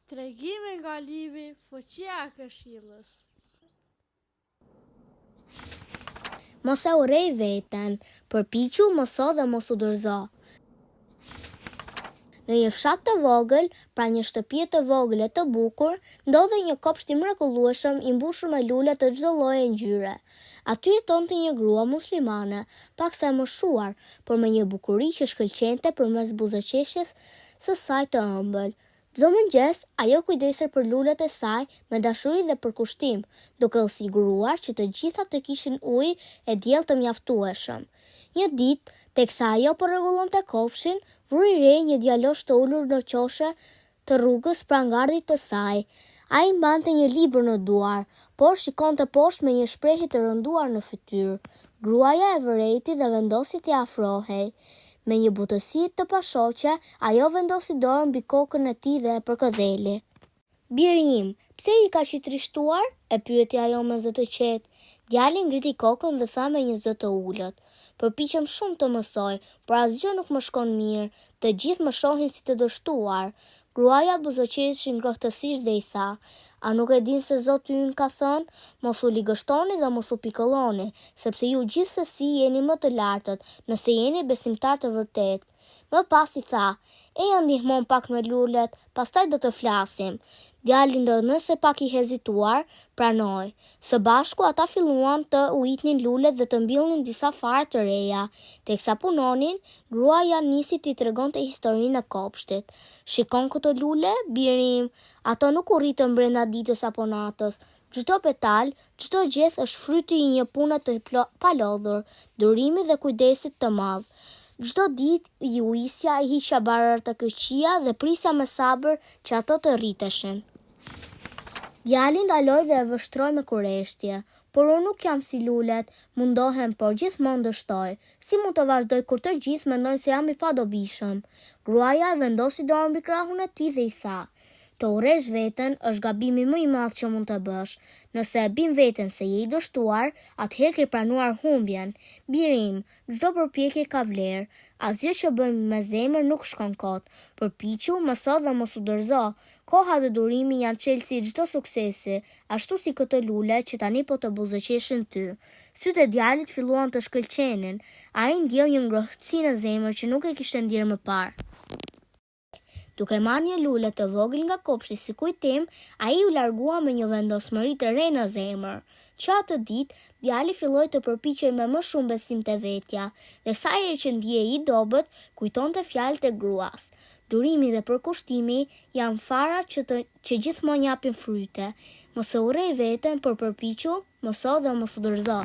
Tregime nga libri Fuqia e Këshillës. Mos e urrej veten, përpiqu, moso dhe mos u dorëzo. Në një fshat të vogël, pra një shtëpie të vogël e të bukur, ndodhej një kopsht i mrekullueshëm i mbushur me lule të çdo lloji ngjyre. Aty jetonte një grua muslimane, paksa e moshuar, por me një bukuri që shkëlqente përmes buzëqeshjes së saj të ëmbël. Çdo mëngjes, ajo kujdesej për lulet e saj me dashuri dhe përkushtim, duke u siguruar që të gjitha të kishin ujë e diell të mjaftueshëm. Një ditë, teksa ajo po rregullonte kopshin, vuri re një djalosh të ulur në qoshe të rrugës pranë gardhit të saj. Ai mbante një libër në duar, por shikonte poshtë me një shprehje të rënduar në fytyrë. Gruaja e vërejti dhe vendosi t'i afrohej. Me një butësi të pashoqe, ajo vendosi dorën mbi kokën e tij dhe e përkëdheli. "Biri im, pse i ka i trishtuar?" e pyeti ajo me zë të qetë. Djali ngriti kokën dhe tha me një zë të ulët: "Përpiqem shumë të mësoj, por asgjë nuk më shkon mirë. Të gjithë më shohin si të dështuar." Gruaja buzëqeshi ngrohtësisht dhe i tha: "A nuk e din se Zoti ynë ka thënë, mos u ligështoni dhe mos u pikëlloni, sepse ju gjithsesi jeni më të lartët, nëse jeni besimtar të vërtet." Më pas i tha: "Eja ndihmon pak me lulet, pastaj do të flasim." Djali ndonëse pak i hezituar, pranoi. Së bashku ata filluan të ujitnin lulet dhe të mbillnin disa fare të reja. Teksa punonin, gruaja nisi t'i tregonte historinë e kopshtit. "Shikon këto lule, biri im, ato nuk u rritën brenda ditës apo natës. Çdo petal, çdo gjethe është fryti i një pune të palodhur, durimi dhe kujdesit të madh. Çdo ditë i uisja, i hiqja barër të këqija dhe prisja me sabër që ato të rriteshin." Djali ndaloi dhe e vështroi me kurreshtje. "Por unë nuk jam si lulet, mundohem, por gjithmonë dështoj. Si mund të vazhdoj kur të gjithë mendojnë se jam i padobishëm?" Gruaja e vendosi dorën mbi krahun e tij dhe i tha: "Të urresh veten është gabimi më i madh që mund të bësh. Nëse e bim veten se je i dështuar, atëherë ke pranuar humbjen. Biri im, çdo përpjekje ka vlerë. Asgjë që bëjmë me zemër nuk shkon kot. Përpiqu, mëso dhe mos u dorëzo. Koha dhe durimi janë çelësi i çdo suksesi, ashtu si këto lule që tani po të buzëqeshin ty." Sytë e djalit filluan të shkëlqenin. Ai ndjeu një ngrohtësi në zemër që nuk e kishte ndjerë më parë. Duke marrë një lule të vogël nga kopshti si kujtim, ai u largua me një vendosmëri të re në zemër. Që atë ditë, djali filloi të përpiqej me më shumë besim te vetja, dhe sa herë që ndiej i dobët, kujtonte fjalët e gruas. Durimi dhe përkushtimi janë fara që gjithmonë japin fryte. Mos e urrej veten, por përpiqu, moso dhe mos u dorëzo.